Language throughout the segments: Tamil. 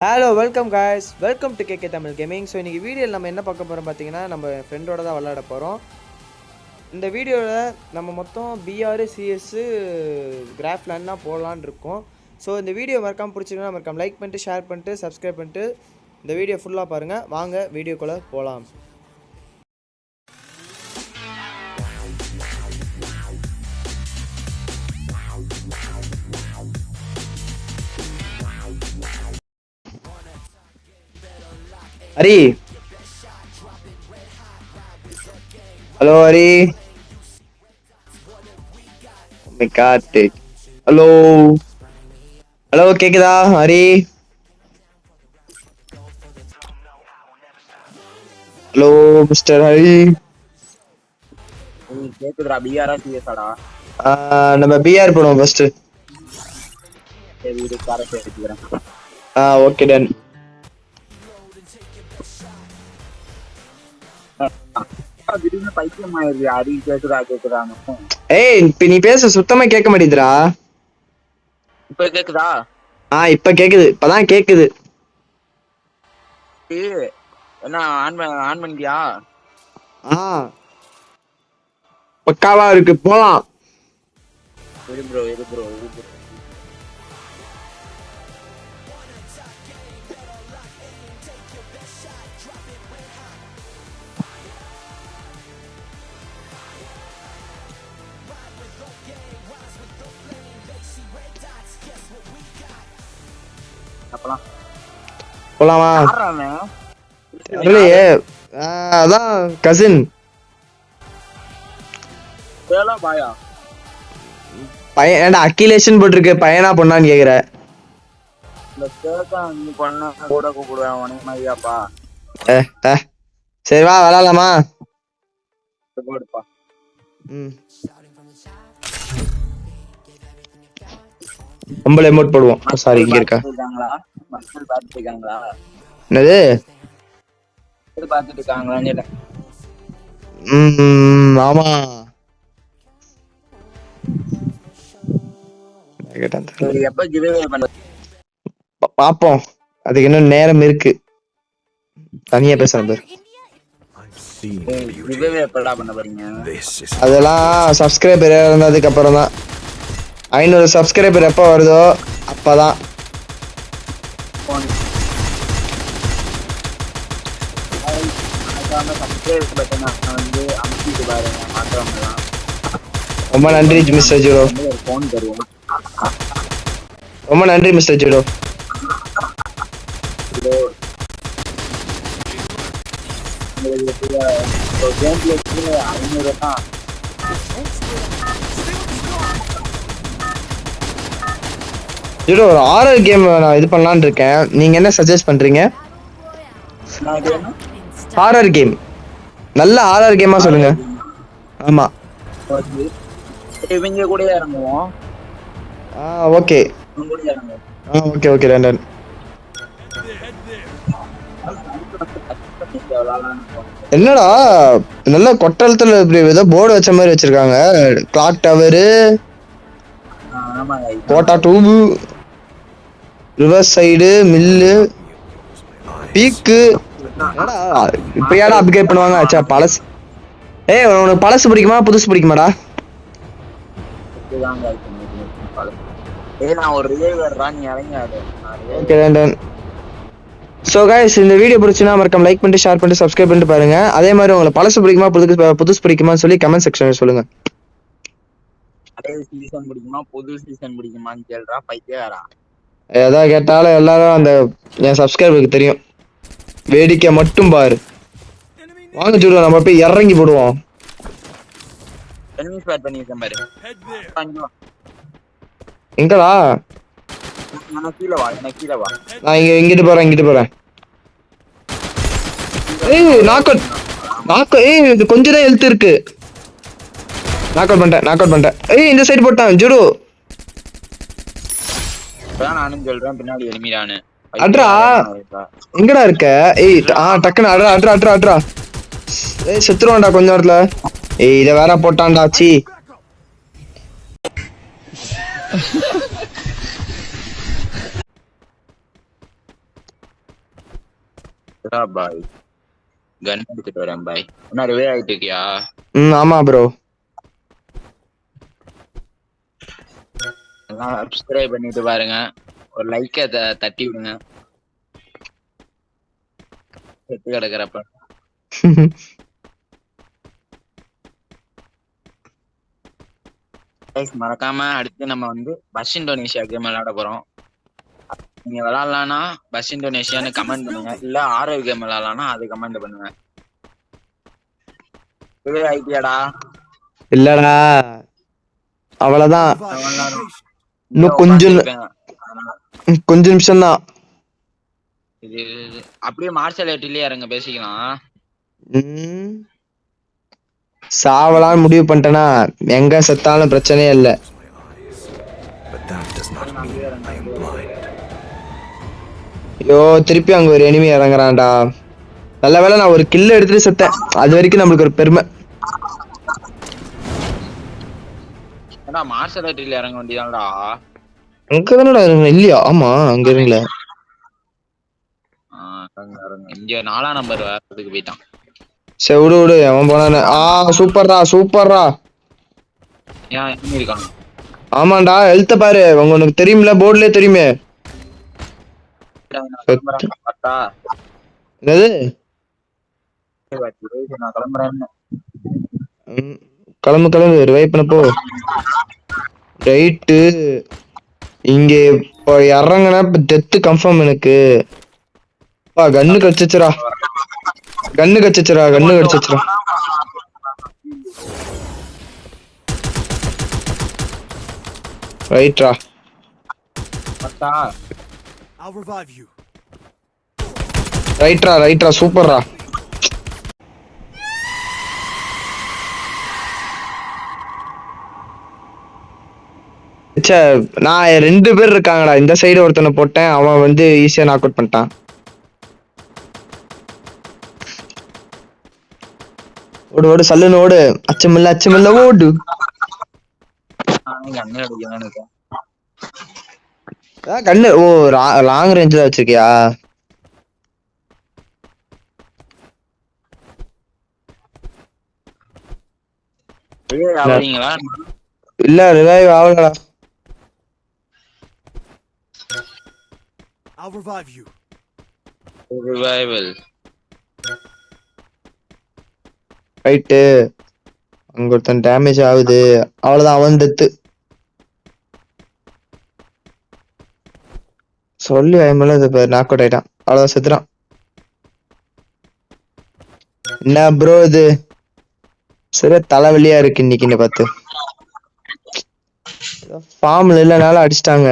Hello welcome guys, welcome to KK Tamil gaming. So இன்றைக்கி வீடியோவில் நம்ம என்ன பார்க்க போகிறோம் பார்த்தீங்கன்னா, நம்ம ஃப்ரெண்டோட தான் விளையாட போகிறோம். இந்த வீடியோவில் நம்ம மொத்தம் பிஆர் சிஎஸ்ஸு கிராஃப்லேண்ட் தான் போடலான்னு இருக்கோம். ஸோ இந்த வீடியோ மறக்காமல் பிடிச்சிங்கன்னா மறக்காம லைக் பண்ணிட்டு ஷேர் பண்ணிட்டு சப்ஸ்கிரைப் பண்ணிட்டு இந்த வீடியோ ஃபுல்லாக பாருங்கள். வாங்க வீடியோக்குள்ளே போகலாம். Hari, hello Hari. Karthik, hello hello, கேக்குதா ஹரி? Hello mister Hari. கேக்குதுடா. பிஆரா சிஎஸ்ஆடா? நம்ம பிஆர் போடுவோம் ஃபர்ஸ்ட். சரி இது காரத்தை எடுத்துக்கிறேன். Okay done. திடீர்னு பைத்தியம் ஆயிருது. அடி கேக்குதான்னு. ஏய், இப்ப நீ பேச சுத்தமா கேட்க மாட்டேங்குதுடா. இப்ப கேக்குதா? இப்ப கேக்குது, இப்பதான் கேக்குது. என்ன ஆன் பண்ணிட்டியா? பக்காவா இருக்கு, போலாம். இரு ப்ரோ. போலாமா? இல்லையே, அதான் கசின் பாயா பையன். ஏன்டா அக்கிலேஷன் போட்டிருக்கு, பையனா பொண்ணான்னு கேக்குற? கூட கூப்பிடுவேன் உனக்கு மாதிரியாப்பா. சரி வா விளாடலாமா? போடுப்பா. நம்மள எமோட் போடுவோம். சாரி, இங்க இருக்கா? மக்கள் பார்த்துட்டு இருக்காங்களா? என்னது பார்த்துட்டு இருக்காங்களா? ஆமா. எப்ப கிவ்அவே பண்றது? பாப்போம், அதுக்கு இன்னும் நேரம் இருக்கு. தனியா பேசுறேன் பேர். கிவ்அவே எப்படா பண்ண போறீங்க? அதெல்லாம் சப்ஸ்கிரைபர் இருந்ததுக்கு அப்புறம் தான். 500 சப்ஸ்கிரைபர் எப்போ வருதோ அப்பதான். ரொம்ப நன்றி மிஸ்டர் ஜீரோ. ரொம்ப நன்றி மிஸ்டர் ஜீரோ. ஜீரோ, ஒரு ஹாரர் கேம் நான் இது பண்ணலான்னு இருக்கேன். நீங்க என்ன சஜஸ்ட் பண்றீங்க? ஹாரர் கேம், நல்ல ஹாரர் கேமா சொல்லுங்க. ஆமா, இவங்க கூட இறங்குவோம். Okay okay okay done. என்னடா நல்ல கொட்டலத்துல இப்படி ஏதோ போர்டு வச்ச மாதிரி வச்சிருக்காங்க. கிளாக் டவரு, கோட்டா டூபு, ரிவர்ஸ் சைடு, மில்லு, பீக்கு. இப்ப யாரா அப்கிரேட் பண்ணுவாங்க? ஆச்சா பழசு. உனக்கு பழசு பிடிக்குமா புதுசு பிடிக்குமாடா? ஸோ கைஸ், இந்த வீடியோ பிடிச்சுன்னா மறக்காம லைக் பண்ணிட்டு ஷேர் பண்ணிட்டு சப்ஸ்கிரைப் பண்ணிட்டு பாருங்க. அதே மாதிரி உங்களுக்கு பழசு பிடிக்குமா புதுசு பிடிக்குமான்னு சொல்லி கமெண்ட் செக்ஷன்ல சொல்லுங்க. சீசன் பிடிக்குமா புது சீசன் பிடிக்குமான்னு கேள்றா பைத்தியாரா. எதா கேட்டாலும் எல்லாரும் அந்த என் சப்ஸ்கிரைபருக்கு தெரியும். வேடிக்கை மட்டும் பாரு. வாங்க ஜூடோ, நம்ம போய் இறங்கி போடுவோம். எங்கடா? நான் இங்கிட்டு போறேன். இது கொஞ்சம் தான் ஹெல்த் இருக்கு. நாக் அவுட் பண்ணிட்டேன். இந்த சைடு போட்டான் ஜூடோ. நானும் சொல்றேன் பின்னாடி எலிமிரானு. அட்ரா, எங்கடா இருக்க? டக்குன்னு அட்ரா. செத்துருவான்டா கொஞ்ச நேரத்துல. இத வேற போட்டான்டா. சி பாய் கன் எடுத்துட்டு வரேன் பாய். என்ன ரிவே ஆயிட்டு இருக்கியா? ஆமா ப்ரோ. எல்லாம் சப்ஸ்கிரைப் பண்ணிட்டு பாருங்க, ஒரு லைக்கை தட்டி விடுங்க செத்து கிடக்குறப்ப. மறக்காம அடுத்து நம்ம வந்து பஸ் இந்தோனேஷியா கேம் விளையாட போறோம். நீங்க விளையாடலாம்னா பஸ் இந்தோனேஷியான்னு கமெண்ட் பண்ணுங்க, இல்ல ஆர்ஓ கேம் விளையாடலாம்னா அது கமெண்ட் பண்ணுங்க. ரிவே ஆயிட்டியாடா? இல்லடா, அவ்வளவுதான். இன்னும் கொஞ்ச நிமிஷம் தான். இது அப்படியே மார்ஷல் ஆர்ட்லயே இறங்க பேசிக்கலாம். சாவலான்னு முடிவு பண்ணிட்டேனா எங்க செத்தாலும் பிரச்சனையே இல்ல. ஐயோ, திருப்பி அங்க ஒரு எனிமி இறங்குறான்டா. நல்ல வேளை நான் ஒரு கில்ல எடுத்துட்டு செத்தேன், அது வரைக்கும் நம்மளுக்கு ஒரு பெருமை. மார்ஷல் ஆர்ட்ல இறங்க வேண்டியதான்டா. அங்க தானடா இறங்க இல்லையா? ஆமா அங்க இருங்கல. இங்க 4ஆம் நம்பர் வரதுக்கு போயிட்டான். சரி விடு விடு, அவன் போனானே. சூப்பர்ரா சூப்பர்ரா. ஏன் எங்க இருக்கான்? ஆமாண்டா, ஹெல்த்த பாரு, உனக்கு தெரியும்ல, போர்ட்லயே தெரியுமே. என்னது? நான் கிளம்புறேன். கிளம்பு கிளம்பு, ரிவைவ் பண்ண போ. ரைட்டு, இங்க இப்போ இறங்கினா இப்ப டெத்து கன்ஃபார்ம் எனக்கு. கண்ணு கடிச்சிச்சுரா, கண்ணு கடிச்சிச்சுரா, கண்ணு கடிச்சிச்சுரா. ரைட்ரா. ரைட்ரா ரைட்ரா, சூப்பர்ரா. நான் 2 பேர் இருக்காங்கடா, இந்த சைடு ஒருத்தனை போட்டேன், அவன் வந்து ஈஸியா நாக் அவுட் பண்ணிட்டான். ஓடு ஓடு, சல்லுன்னு ஓடு, அச்சமில்ல அச்சமில்ல, ஓடு. கண்ணு லாங் ரேஞ்சில் வச்சிருக்கியா? இல்ல ரிவைவ் ஆகலடா. I'll revive you. Revival. Right, அங்க ஒருத்தன் டேமேஜ் ஆகுது, அவ்வளவுதான், அவன் டெத்து. சொல்லி பயமில்ல, இது நாக் அவுட் ஆயிட்டான், அவ்வளவுதான், செத்துறான். என்ன ப்ரோ இது சரியா தலைவலியா இருக்கு இன்னைக்குன்னு பார்த்து. ஃபார்ம்ல இல்லனால அடிச்சிட்டாங்க.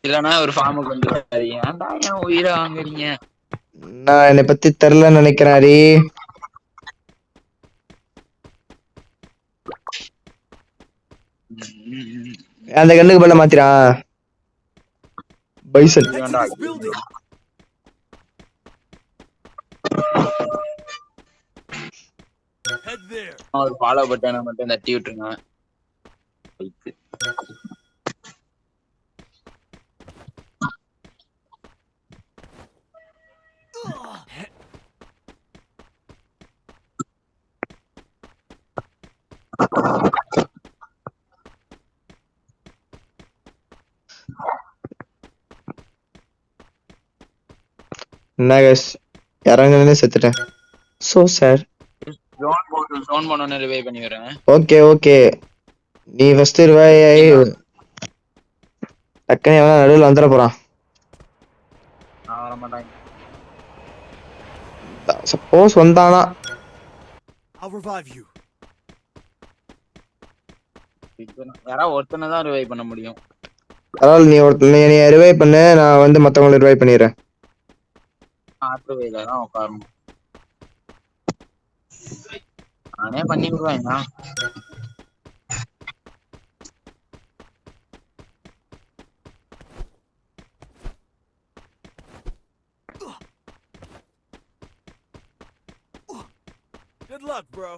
இல்லனா ஒரு ஃபார்முக்கு வந்து ஏன்டா ஏன் உயிரை வாங்குறீங்க? நான் என்னை பத்தி தெரியலன்னு நினைக்கிறாரு. அந்த கண்ணுக்கு பல்ல மாத்திரான் பைசன். ஒரு ஃபாலோ பட்டனை மட்டும் தட்டி விட்டுருங்க. என்ன கைஸ், இறங்குனே செத்துட்டேன். So sir. ஜோன் போனோனே ரிவைவ் பண்ணி வரேன். ஓகே ஓகே, நீ ஃபர்ஸ்ட் ரிவைவ் ஆயி டக்குனு எவனா நடுவில் வந்துட போறான். நான் வர மாட்டேன். சப்போஸ் வந்தானா யாராவது ஒருத்தனை தான் ரிவைவ் பண்ண முடியும். பரவாயில்ல, நீ ரிவைவ் பண்ணு, நான் வந்து மத்தவங்களை ரிவைவ் பண்ணிடுறேன். ஆற்றுவையில தான் உட்காரணும், நானே பண்ணி விடுவேன். Good luck, bro.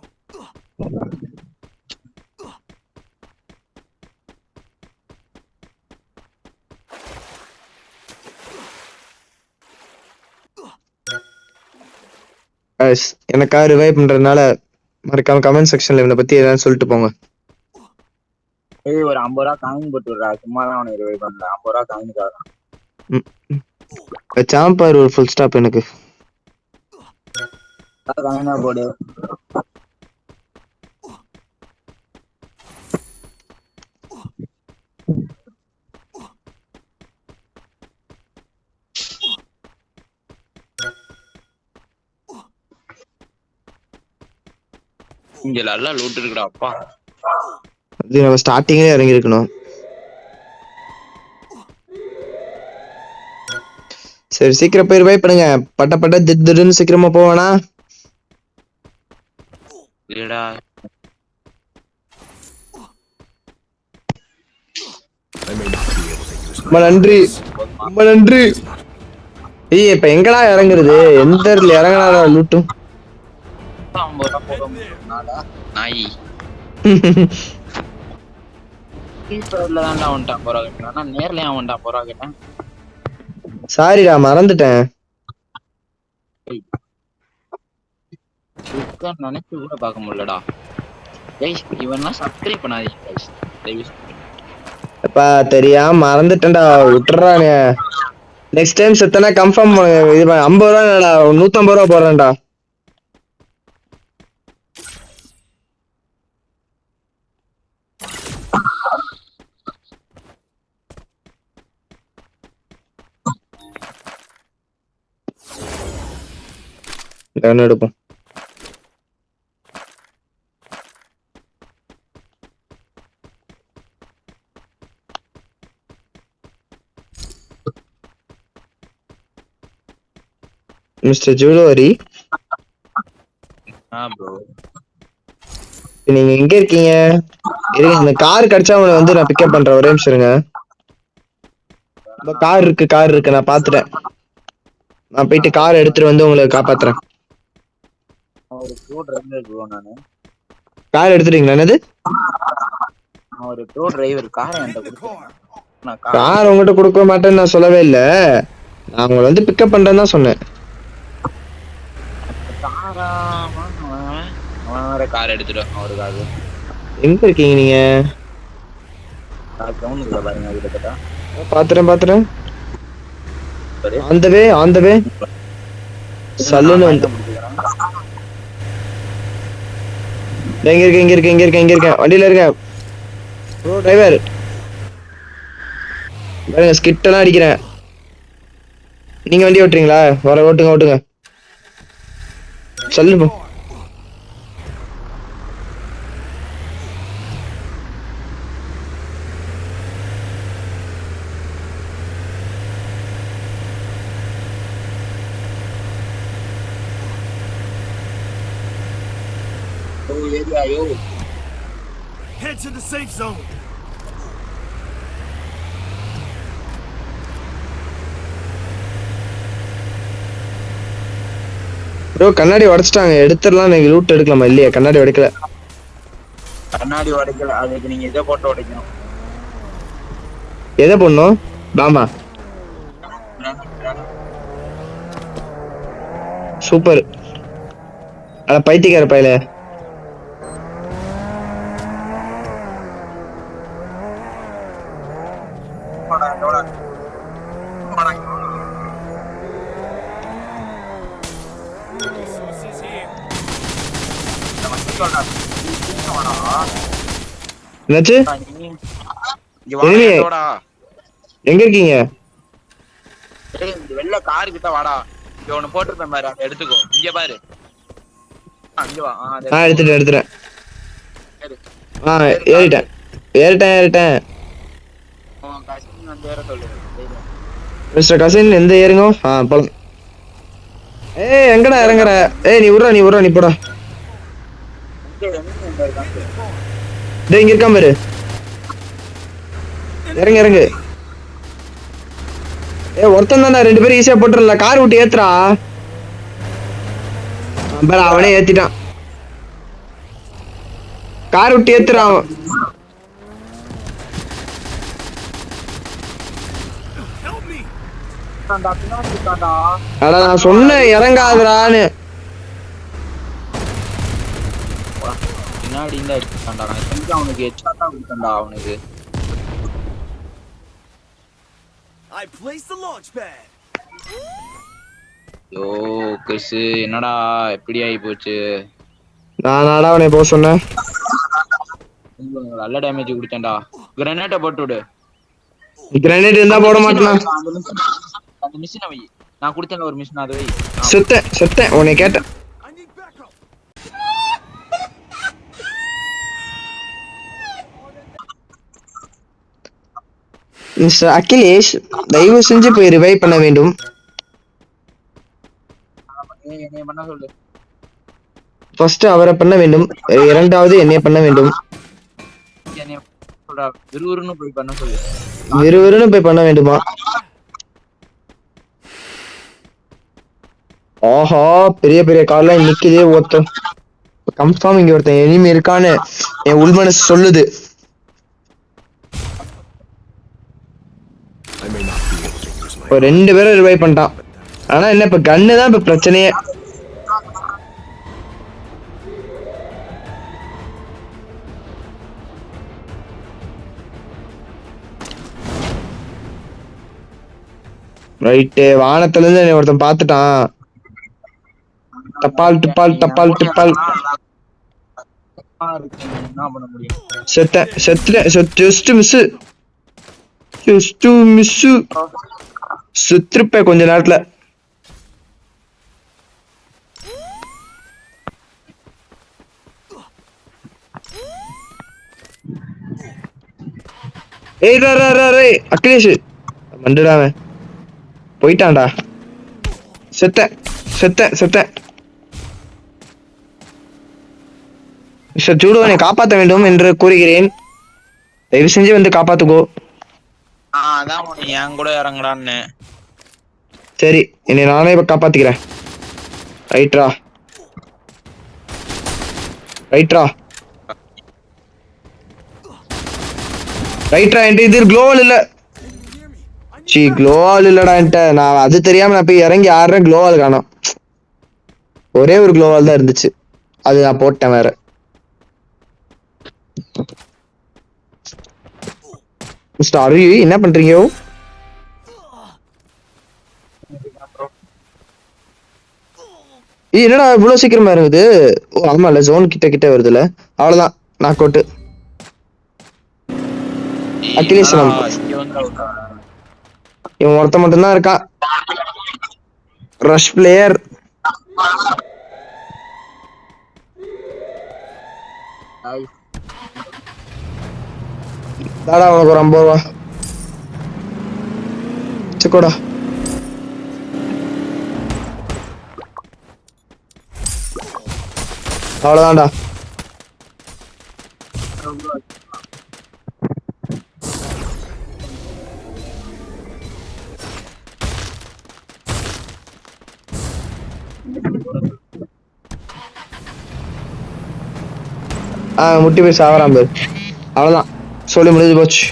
guys, எனக்கா ரிவைவ் பண்றதுனால மறக்காம கமெண்ட் செக்ஷன்ல இவனை பத்தி ஏதாவது சொல்லிட்டு போங்க. ஏய் ஒரு 50 ரூபா காயின் போட்டு விடுறா, சும்மா தான் அவனுக்கு ரிவைவ் பண்ணல. 50 ரூபா காயினுக்காக சாம்பார் ஒரு ஃபுல் ஸ்டாப் எனக்கு. காயினா போடு. இங்க நல்லா லூட் இருக்குடா அப்பா. அது நம்ம ஸ்டார்டிங்ல இறங்கி இருக்கணும். சரி சீக்கிரம் போய் ரிவைவ் பண்ணுங்க. பட்ட பட்ட திடுன்னு சீக்கிரமா போவானா? இல்லடா ரொம்ப நன்றி, ரொம்ப நன்றி. ஏய் இப்ப எங்கடா இறங்குறது? எந்த இடத்துல இறங்கினாடா லூட்டும்? 50 ரூபா போடுறோம்னாடா நாய். கீப்பர்ல தான்டா வந்துட்டான் 50 ரூபா கேட்டேன். ஆனா நேர்ல ஏன் வந்துட்டான் 50 ரூபா கேட்டேன். சாரிடா மறந்துட்டேன். நினைச்சு கூட பார்க்க முடியலடா. கைஸ் இவன்லாம் சப்ஸ்கிரைப் பண்ணாதீங்க கைஸ், தயவு செஞ்சு. அப்பா தெரியாம மறந்துட்டேன்டா, விட்டுறானே. நெக்ஸ்ட் டைம் செத்தனா கன்ஃபார்ம் இது 50 ரூபா இல்லடா, 150 ரூபா போடுறேன்டா. என்ன எடுப்போம்? மிஸ்டர் ஜூலோரி, ப்ரோ நீங்க எங்க இருக்கீங்க? இருங்க, இந்த கார் கிடைச்சா உங்களை வந்து நான் பிக்கப் பண்றேன். ஒரே நிமிஷம் இருங்க. கார் இருக்கு நான் பாத்துட்டேன். நான் போயிட்டு கார் எடுத்துட்டு வந்து உங்களை காப்பாத்துறேன். ஒரு ப்ரோ டிரைவர் ப்ரோ. கார் எடுத்துட்டீங்களா? என்னது ஒரு ப்ரோ டிரைவர் காரை என்கிட்ட கொடுத்தேன். நான் கார் உங்ககிட்ட கொடுக்க மாட்டேன்னு நான் சொல்லவே இல்லை. நான் உங்களை வந்து பிக்கப் பண்றேன்னு தான் சொன்னேன். அவன் கார் எடுத்துட்டு அவருக்காக. எங்க இருக்கீங்க நீங்க? பாருங்க கிட்டத்தட்ட பாத்துறேன். ஆன் த வே சல்லுன்னு வந்து எங்க இருக்கேன் வண்டியில இருக்கேன் ப்ரோ டிரைவர். பாருங்க ஸ்கிட் எல்லாம் அடிக்கிறேன். நீங்க வண்டி ஓட்டுறீங்களா? வர ஓட்டுங்க. சொல்லு. Head to the safe zone. Bro கண்ணாடி உடைச்சிட்டாங்க, எடுத்துடலாம். நீங்க லூட் எடுக்கலாமா? இல்லையா, கண்ணாடி உடைக்கல. அதுக்கு நீங்க இதை போட்டு உடைக்கணும். எதை பண்ணும்? பாமா சூப்பர். அட பைத்தியக்கார பையல. என்னாச்சு? எங்க இருக்கீங்க? வெள்ள காரு கிட்ட வாடா. இங்க ஒண்ணு போட்டுருப்பேன் பாரு, அதை எடுத்துக்கோ. இங்க பாரு. எடுத்துட்டேன். ஏறிட்டேன். மிஸ்டர் கசின் எந்த ஏறுங்க? போலாம். ஏய் எங்கடா இறங்குற? ஏய் நீ விட்றா நீ போடா. இங்க இருக்காம பாரு. இறங்கு. ஒருத்தன் தானே, 2 பேரும் ஈஸியா போட்டுறல. கார் விட்டு ஏத்துறா. அவனே ஏத்திட்டான். கார் விட்டு ஏத்துறான். அடா நான் சொன்னேன் இறங்காதடான்னு. பின்னாடி இருந்து அடிச்சுட்டான்டா. நான் தெரிஞ்சு அவனுக்கு ஹெட்ஷாட் தான் கொடுத்தேன்டா அவனுக்கு. I placed the launch pad. Yo Chris என்னடா எப்படி ஆகி போச்சு? நான் அவனை போக சொன்னேன். நல்ல டேமேஜ் குடிச்சேன்டா. கிரனேட்டை போட்டு விடு. கிரனேட் இருந்தா போட மாட்டேனா? அந்த மிஷினை வை. நான் கொடுத்தேன் ஒரு மிஷின் அதை வை. செத்தேன் உன்னை கேட்டேன். I need backup. Mister Akhilesh தயவு செஞ்சு போய் ரிவைவ் பண்ண வேண்டும். என்னைய பண்ண சொல்லு. ஃபர்ஸ்ட் அவரை பண்ண வேண்டும், இரண்டாவது என்னைய பண்ண வேண்டும். என்னைய சொல்றா விறுவிறுன்னு போய் பண்ண சொல்லு. விறுவிறுன்னு போய் பண்ண வேண்டுமா? ஆஹா பெரிய பெரிய கார்லாம் நிக்குதே. ஒருத்தன் கன்ஃபார்ம் இங்க ஒருத்தன் எனிமி இருக்கான்னு என் உள்மனசு சொல்லுது. இப்போ 2 பேரும் ரிவைவ் பண்ணிட்டான். ஆனா என்ன இப்ப கன்னு தான் இப்ப பிரச்சனையே. ரைட்டு வானத்துல இருந்து என்னை ஒருத்தன் பாத்துட்டான். டப்பால் டிப்பால் டப்பால் டிப்பால். என்ன பண்ண முடியும்? ஜஸ்ட் மிஸ் செத்துருப்பேன் கொஞ்ச நேரத்துல. ஏய் அகிலேஷ் மண்டுடாவன் போயிட்டான்டா. செத்த மிஸ்டர் ஜூடோவை காப்பாற்ற வேண்டும் என்று கூறுகிறேன். தயவு செஞ்சு வந்து காப்பாத்துக்கோ. அதான் என் கூட இறங்குடான்னு. சரி என்னை நானே இப்ப காப்பாத்திக்கிறேன். ரைட்ரா என்கிட்ட இது க்ளோவல் இல்ல. க்ளோவால் இல்லடா என்கிட்ட. நான் அது தெரியாம நான் போய் இறங்கி ஆடுறேன். க்ளோவால் காணோம். ஒரே ஒரு க்ளோவால் தான் இருந்துச்சு, அது நான் போட்டேன் வேற. மிஸ்டர் அருவி என்ன பண்றீங்க? என்னடா இவ்வளவு சீக்கிரமா இருக்குது? ஓ ஆமா இல்ல ஜோன் கிட்ட வருதுல. அவ்வளவுதான் நாக் அவுட். அகிலேஷ் இவன் ஒருத்த மட்டும்தான் இருக்கான். Rush player. தாடா உனக்கு ஒரு 50 ரூபா செக்கோடா. அவ்வளவுதான்டா. முட்டி போய் சாவறான் பேர். அவ்வளவுதான் சொல்லி முடிஞ்சு போச்சு.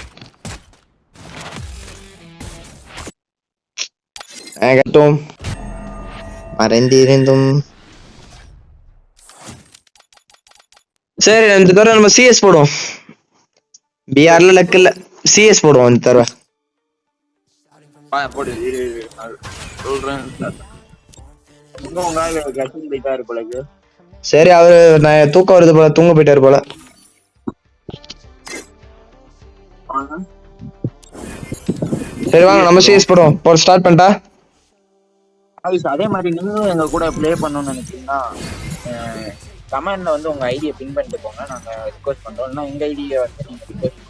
கேட்டோம் மறைந்திருந்தும். சரி இந்த தடவை நம்ம சிஎஸ் போடுவோம். பிஆர்ல லக் இல்ல, சிஎஸ் போடுவோம் இந்த தடவை. போடு சொல்றேன். சரி அவரு நான் தூக்கம் வருது போல, தூங்க போயிட்டாரு போல. சரி வாங்க நம்ம சிஎஸ் போடுவோம். போட ஸ்டார்ட் பண்ணிட்டா. அதே மாதிரி நீங்களும் எங்க கூட ப்ளே பண்ணணும்னு நினைச்சீங்கன்னா கமெண்ட்ல வந்து உங்க ஐடியை பின் பண்ணிட்டு போங்க, நாங்க ரிக்வெஸ்ட் பண்றோம். இல்லைன்னா எங்க ஐடியை வந்து நீங்க ரிக்வெஸ்ட்.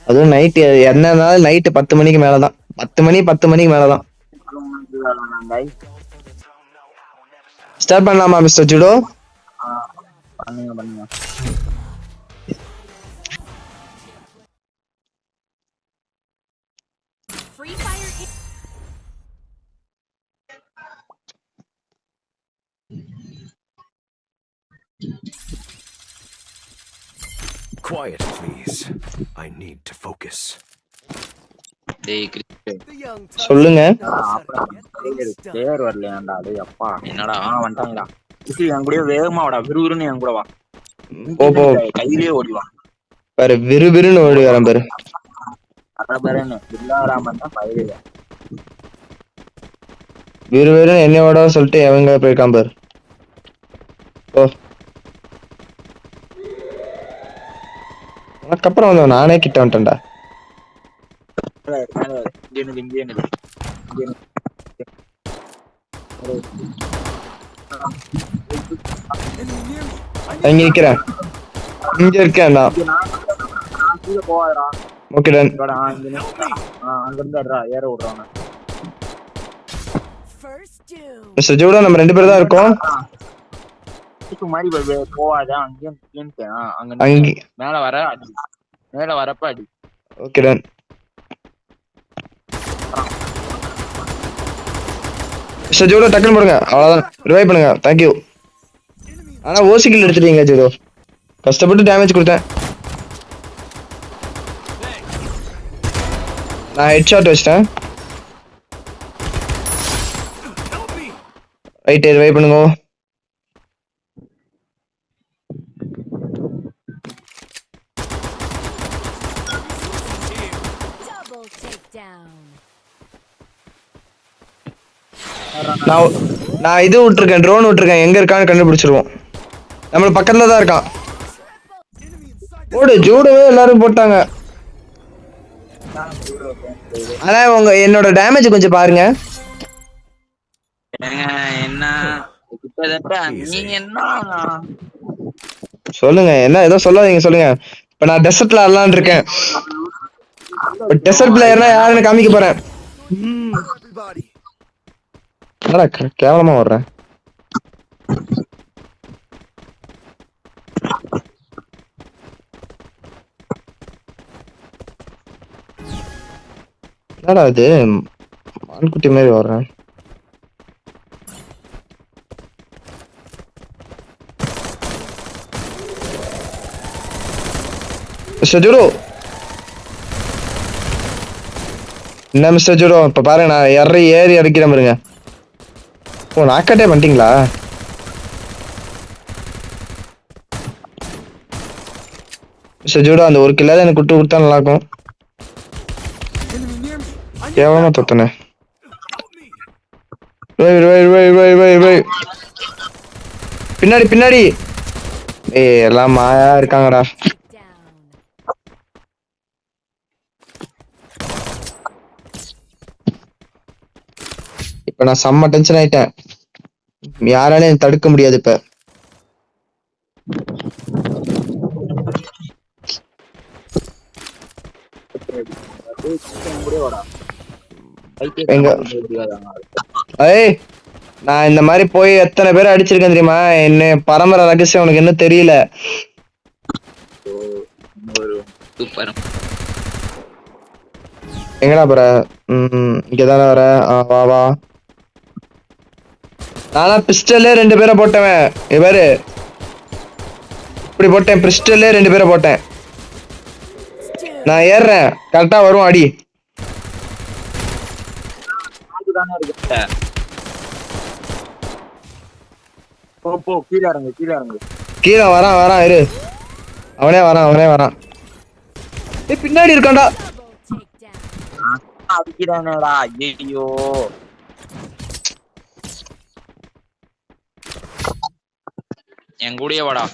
அதுவும் நைட்டு என்னன்னாலும் நைட்டு 10 மணிக்கு மேலதான். 10 மணிக்கு மேலதான் ஸ்டார்ட் பண்ணலாமா மிஸ்டர் ஜுடோ? பண்ணுங்க. Quiet, please. I need to focus. சொல்லுங்க. பேர் வரலையாண்டா? அது அப்பா என்னடா வந்துட்டாங்களா? என் கூட வேகமா வாடா, விறுவிறுன்னு என் கூட வா. போ போ கையிலேயே ஓடிவான். பாரு, விறுவிறுன்னு ஓடி வரேன் பாரு. அரபரன்னு பில்லாராமன் தான் பயிரிட. விறுவிறுன்னு என்னையோட சொல்லிட்டு எவங்க போயிருக்கான் பாரு. ஓ, அதுக்கப்புறம் வந்து நானே கிட்ட வந்துட்டேன்டா. இங்க நிக்கிறேன், இங்க இருக்கேன் நான். போவாதடா. Okay done. அங்க இருந்து ஏற விடுறான். மிஸ்டர் ஜூடோ, நம்ம 2 பேர் தான் இருக்கோம். மாதிரி போவாத, அங்கேயும் அங்க மேல வர அடி, மேல வரப்ப அடி. Okay done. மிஸ்டர் ஜூடோ டக்குன்னு போடுங்க, அவ்வளவுதான். ரிவைவ் பண்ணுங்க, தேங்க்யூ. ஆனா ஓசிக்கில் எடுத்துட்டீங்க ஜூடோ, கஷ்டப்பட்டு டேமேஜ் கொடுத்தேன். நான் ஹெட் ஷாட் வச்சிட்டேன். ரைட், ரிவைவ் பண்ணுங்க. நான் இது விட்டுருக்கேன், ட்ரோன் விட்டுருக்கேன். எங்க இருக்கான்னு கண்டுபிடிச்சிருவோம். நம்ம பக்கத்துல தான் இருக்கான். ஓடு, ஜூடோவே எல்லாரும் போட்டாங்க. ஆனா உங்க என்னோட டேமேஜ் கொஞ்சம் பாருங்க. என்ன நீ என்ன சொல்லுங்க, என்ன ஏதோ சொல்லாதீங்க, சொல்லுங்க. இப்ப நான் டெசர்ட்ல ஆடலான்னு இருக்கேன். டெசர்ட் பிளேயர்னா யாருன்னு காமிக்க போறேன். என்னடா கேவலமா வர்றேன். என்னடா இது மான்குட்டி மாதிரி வர்றேன். மிஸ்டர் ஜூடோ, என்ன மிஸ்டர் ஜூடோ, இப்ப பாருங்க நான் ஏறி அடிக்கிறேன் பாருங்க. ஓ, நாக்கட்டே பண்ணிட்டீங்களா? மிஸ்டர் ஜூடோ, அந்த ஒரு கில்லாத எனக்கு விட்டு கொடுத்தா நல்லா இருக்கும். கேவலமா தொத்தனே. பின்னாடி பின்னாடி. ஏய், எல்லாம் மாயா இருக்காங்கடா. இப்ப நான் செம்ம டென்ஷன் ஆயிட்டேன். யாராலையும் தடுக்க முடியாது இப்ப. ஏய், நான் இந்த மாதிரி போய் எத்தனை பேரை அடிச்சிருக்கேன் தெரியுமா? என்ன பரம்பரை ரகசியம் உனக்கு என்ன தெரியல. எங்கடா போற? இங்கதானே வர. வா வா. நானா பிஸ்டல்லே 2 பேரை போட்டவன். இவரு இப்படி போட்டேன், பிஸ்டல்லே 2 பேரை போட்டேன். நான் ஏறுறேன், கரெக்டா வரும் அடி. கீழே வரான் இரு. அவனே வரான். பின்னாடி இருக்கான்டா. ஐயோ, என் கூடயே வாடா.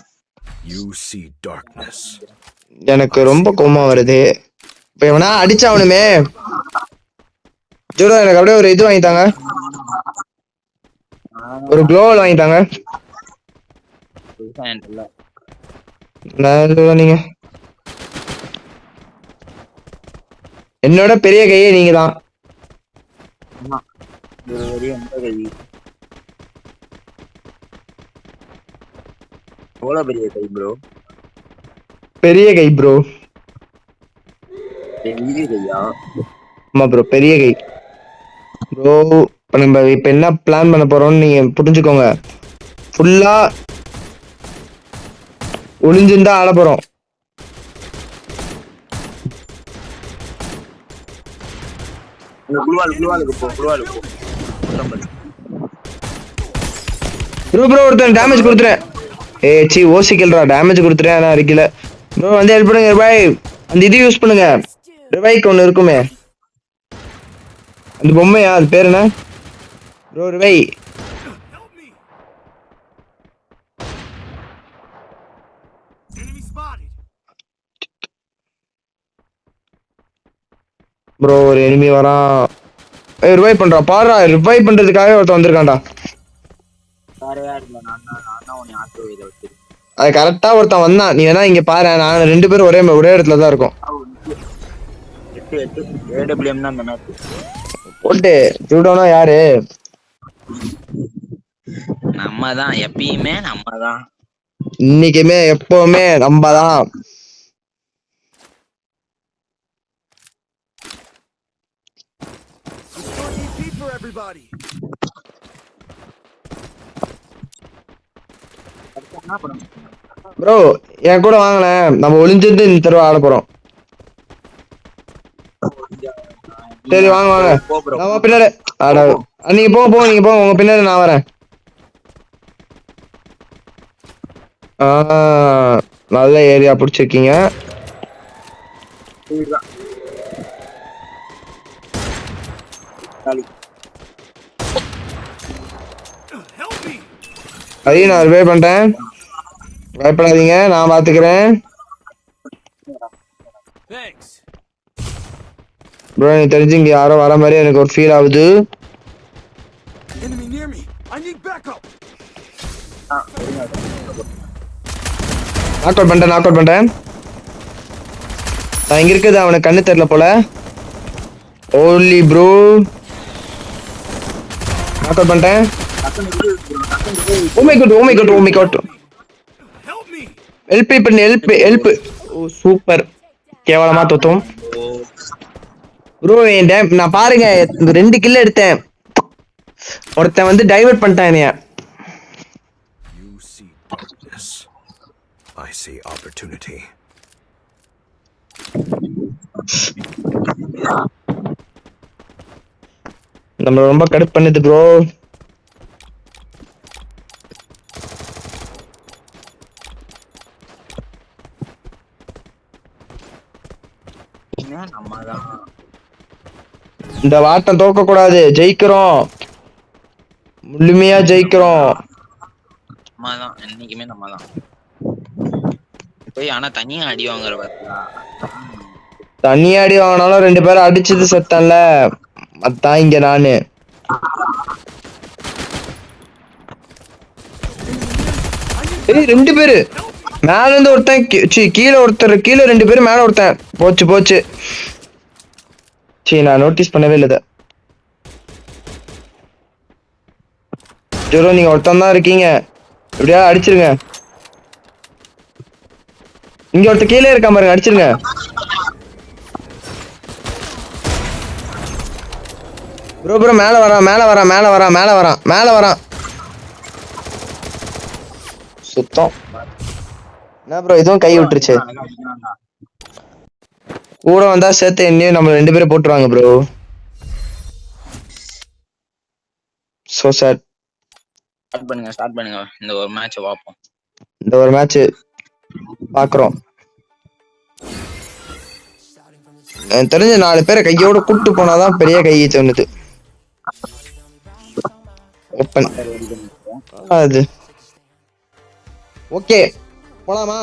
You see darkness. எனக்கு ரொம்ப கோவம் வருது. இப்ப இவனா அடிச்சாவணுமே. ஜூடோ, எனக்கு அப்படியே ஒரு இது வாங்கிட்டாங்க, ஒரு க்ளோவல் வாங்கிட்டாங்க. நீங்க என்னோட பெரிய கையே நீங்க தான். பெரிய கை ப்ரோ. பெரிய கை ப்ரோ. ஆமா ப்ரோ, பெரிய கை ப்ரோ. நம்ம இப்ப என்ன பிளான் பண்ண போறோம்னு நீங்க புரிஞ்சுக்கோங்க. ஃபுல்லா ஒளிஞ்சிருந்தா ஆட போறோம். ப்ரோ ஒருத்தன் டேமேஜ் கொடுத்துறேன். சி ஓசிக்கல்றா டேமேஜ் கொடுத்துறேன். ஆனால் அடிக்கல ப்ரோ. வந்து ஹெல்ப் பண்ணுங்க ரிவைவ். அந்த இது யூஸ் பண்ணுங்க. ரிவைக்கு ஒன்று இருக்குமே அந்த பொம்மையா, அது பேர் என்ன ப்ரோ? ரிவை. ப்ரோ ஒரு எனிமி வரான். ரிவைவ் பண்றான் பாருடா. ரிவைவ் பண்றதுக்காகவே ஒருத்தன் வந்திருக்கான்டா. அது கரெக்டா ஒருத்தன் வந்தான். நீ வேணா இங்க பாரு, நான் 2 பேரும் ஒரே இடத்துல தான் இருக்கோம். போட்டு ஜூடோனா யாரு? நம்ம தான் எப்பயுமே நம்ம தான். இன்னைக்குமே எப்பவுமே நம்ம தான். ப்ரோ என் கூட வாங்கினேன். நம்ம ஒளிஞ்சிருந்து இந்த தடவை ஆட போறோம். சரி வாங்க வாங்க. நான் பின்னாடி நீங்க போங்க நீங்க போங்க. உங்க பின்னாடி நான் வரேன். நல்ல ஏரியா பிடிச்சிருக்கீங்க. அதையும் நான் ரிவைவ் பண்றேன். பயப்படாதீங்க, நான் பாத்துக்கிறேன். ப்ரோ எனக்கு தெரிஞ்சு இங்க யாரோ வர மாதிரி எனக்கு ஒரு ஃபீல் ஆகுது. நாக் அவுட் பண்ணிட்டேன். நான் இங்க இருக்குது, அவனுக்கு கண்ணு தெரியல போல. ஓன்லி ப்ரோ நாக் அவுட் பண்ணிட்டேன். Oh my God. Help. Oh super. கேவலமா தோத்தோம் ப்ரோ. நான் பாருங்க 2 கில் எடுத்தேன். ஒருத்தன் வந்து டைவர்ட் பண்ணிட்டான் என்னைய. You see darkness. I see opportunity. நம்ம ரொம்ப கடுப்பு பண்ணுது ப்ரோ. இந்த வாட்டம் தோக்க கூடாது. ஜெயிக்கிறோம், முழுமையா ஜெயிக்கிறோம். என்னைக்குமே நம்ம தான் போய். ஆனா தனியா அடி வாங்குற பார்த்தா, தனியா அடி வாங்கினாலும் 2 பேரும் அடிச்சது செத்தன்ல. அதான் இங்க நானு. ஏய் 2 பேரு மேல இருந்து ஒருத்தன் கீழே ஒருத்தர், கீழே 2 பேரும் மேல ஒருத்தன். போச்சு. நான் நோட்டீஸ் பண்ணவே இல்லை. ஜீரோ நீங்க ஒருத்தன் தான் இருக்கீங்க. எப்படியா அடிச்சிருங்க. இங்க ஒருத்தர் கீழே இருக்கா பாருங்க, அடிச்சிருங்க. ப்ரோ மேல வரான். சுத்தம். என்ன ப்ரோ இதுவும் கை விட்டுருச்சு. கூட வந்தா சேர்த்து என்னையும் நம்ம 2 பேரும் போட்டுருவாங்க ப்ரோ. So chat. ஸ்டார்ட் பண்ணுங்க. இந்த ஒரு மேட்ச் பாப்போம். இந்த ஒரு மேட்ச் பாக்குறோம். எனக்கு தெரிஞ்ச 4 பேரை கையோட கூப்பிட்டு போனாதான் பெரிய கையை சொன்னது. ஓப்பன் அது ஓகே. போலாமா?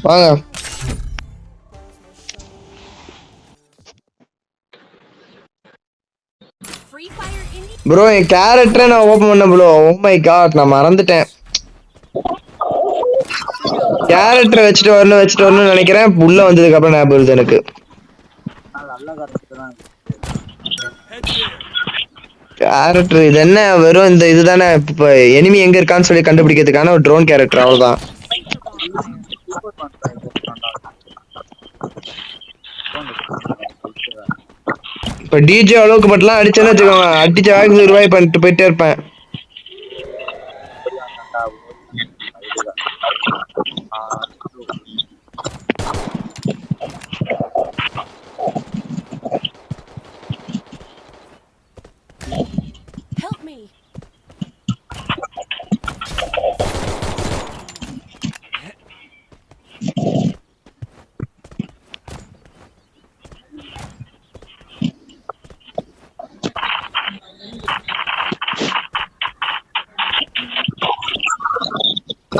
வாங்க ப்ரோ. என் கேரக்டரை நான் ஓபன் பண்ண ப்ரோ. ஓ மை காட், நான் மறந்துட்டேன். கேரக்டரை வச்சுட்டு வரணும்னு நினைக்கிறேன். உள்ள வந்ததுக்கு அப்புறம் ஞாபகம் வருது எனக்கு. கேரக்டர் இது என்ன வெறும் இந்த இதுதானே. இப்ப எனிமி எங்க இருக்கான்னு சொல்லி கண்டுபிடிக்கிறதுக்கான ஒரு ட்ரோன் கேரக்டர், அவ்வளவுதான். இப்ப டிஜே அளவுக்கு மட்டும் அடிச்சேன்னு வச்சுக்கோங்க, அடிச்ச வேகத்துக்கு ரிவைவ் பண்ணிட்டு போயிட்டே இருப்பேன். Help me.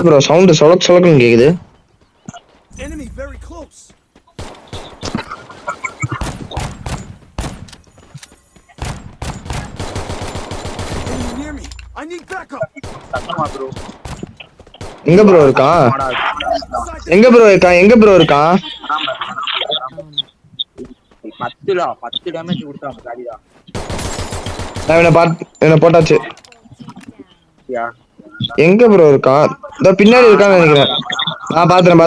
ப்ரோ சவுண்ட் சொலக்குன்னு கேக்குது. Enemy very close. Enemy near me. I need backup. சத்தமா ப்ரோ. எங்க ப்ரோ இருக்கான்? எங்க ப்ரோ இருக்கான்? எங்க ப்ரோ இருக்கான்? 10 டேமேஜ் கொடுத்தாங்க காலிதா. நான் இவனை போட்டாச்சு. யா எங்க ப்ரோ இருக்கான்? இதோ பின்னாடி இருக்கான்னு நினைக்கிறேன். நான் பாத்துறேன்.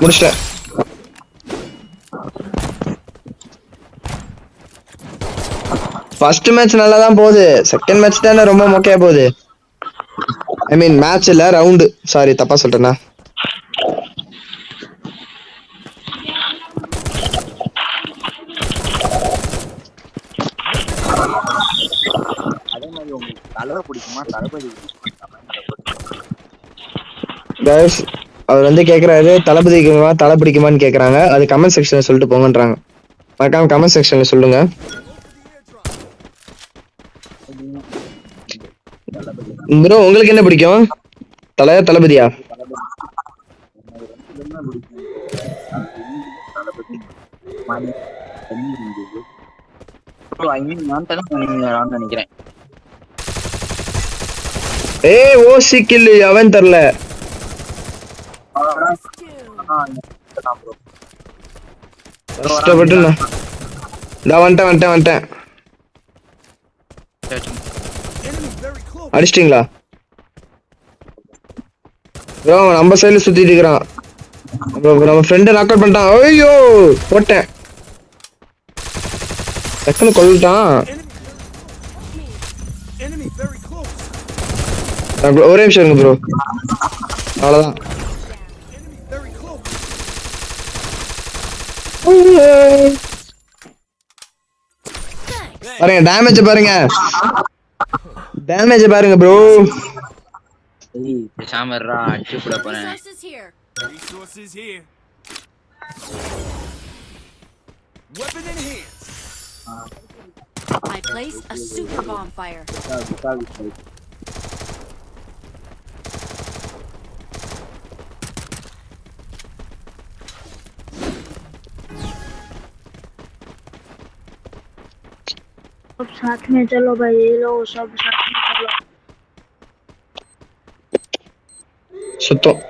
முடிச்சிட்டேன். ஃபர்ஸ்ட் மேட்ச் நல்லா தான் போகுது. செகண்ட் மேட்ச் தானே ரொம்ப மொக்கையா போகுது. ஐ மீன் மேட்ச் இல்ல ரவுண்டு. சாரி தப்பா சொல்லிட்டேனா. அதே மாதிரி உங்களுக்கு தலைவர் பிடிக்குமா தளபதி கைஸ் அவர் வந்து கேக்குறாரு தலை பிடிக்குமான்னு கேக்குறாங்க. அது கமெண்ட் செக்ஷன்ல சொல்லிட்டு போங்கன்றாங்க. மறக்காம கமெண்ட் செக்ஷன்ல சொல்லுங்க. ப்ரோ உங்களுக்கு என்ன பிடிக்கும்? தளபதியா? நினைக்கிறேன். ஓசி கில் அவன் தரல. வந்துட்டேன். அடிச்சிட்டீங்களா ப்ரோ? நம்ம சைடுல சுத்திட்டு இருக்கிறான். நம்ம ஃப்ரெண்டை நாக் அவுட் பண்ணிட்டான். ஐயோ போட்டேன். டக்குன்னு கொல்லிட்டான். ஒரே நிமிஷம் இருங்க ப்ரோ. அவ்வளவுதான். பாருங்க டேமேஜ் பாருங்க ப்ரோ. சாமர்ரா அடிச்சு கூட போறேன். Resources here. Weapon in hand. I placed a super bonfire. सब साथ में चलो भाई, ये लो सब साथ में चलो. சுத்தம்.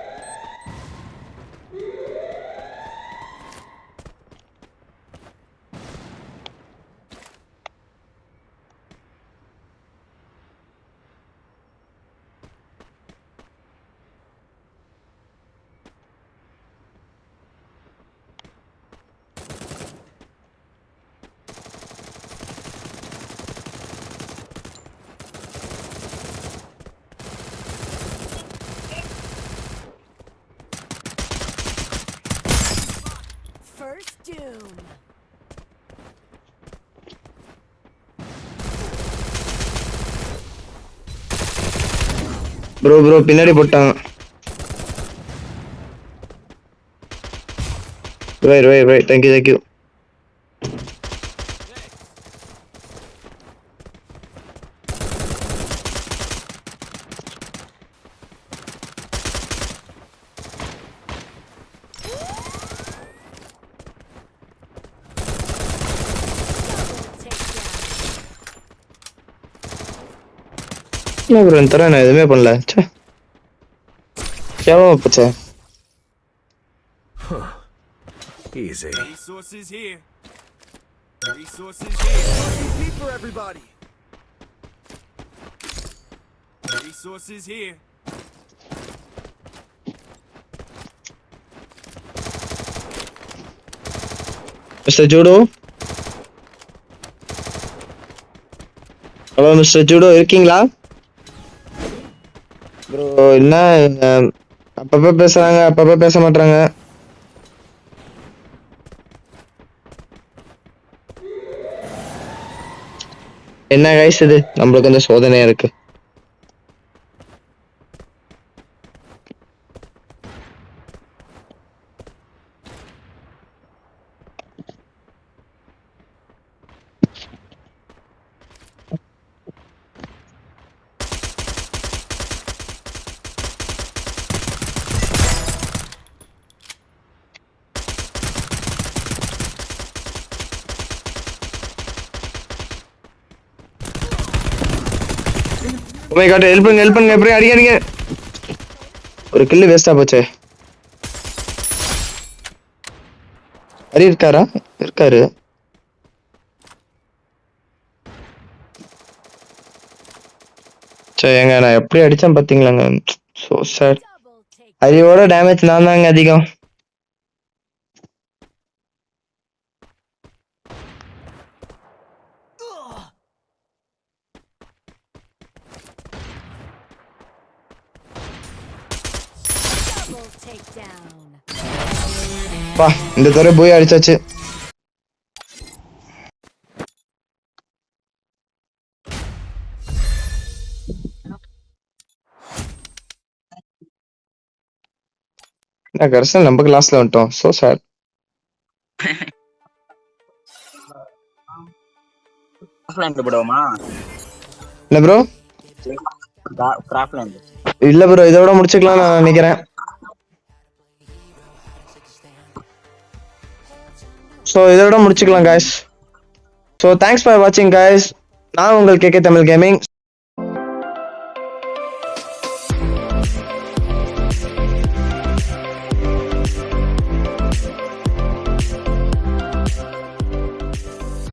First doom. ப்ரோ பின்னாடி போட்டாங்க. Right. Thank you. என்ன ப்ரோ தர நான் எதுவுமே பண்ணல. கேவலமா போச்சே. Easy. Resources here. RP for everybody. Resources here. Mister judo. Hello mister judo இருக்கீங்களா? ப்ரோ என்ன அப்பப்ப பேசுறாங்க, அப்பப்ப பேச மாட்டாங்க. என்ன கைஸ் இது? நம்மளுக்கு வந்து சோதனையா இருக்கு. மை காட் ஹெல்ப் பண்ணுங்க எப்படி அடிங்க ஒரு கில்லு வேஸ்டா போச்சே ஹரி இருக்காரு சே ஏங்க நான் எப்படி அடிச்சேன் பாத்தீங்களாங்க சோ சாட் Double take. ஹரியோட டேமேஜ் நான் தாங்க அதிகம் Double takedown. பா இந்த தடவை போய் அடிச்சாச்சு நான் கடைசியில் நம்ம கிளாஸ்ல வந்துட்டோம் சோ சார் கிராஃப்ட்லேண்ட் போடுவோமா? என்ன ப்ரோ கிராஃப்ட்லேண்ட். இல்ல ப்ரோ இதோட முடிச்சுக்கலாம் நான் நினைக்கிறேன் ஸோ இதோட முடிச்சுக்கலாம் guys ஸோ தேங்க்ஸ் ஃபார் வாட்சிங் guys நான் உங்கள் கேகே தமிழ் கேமிங்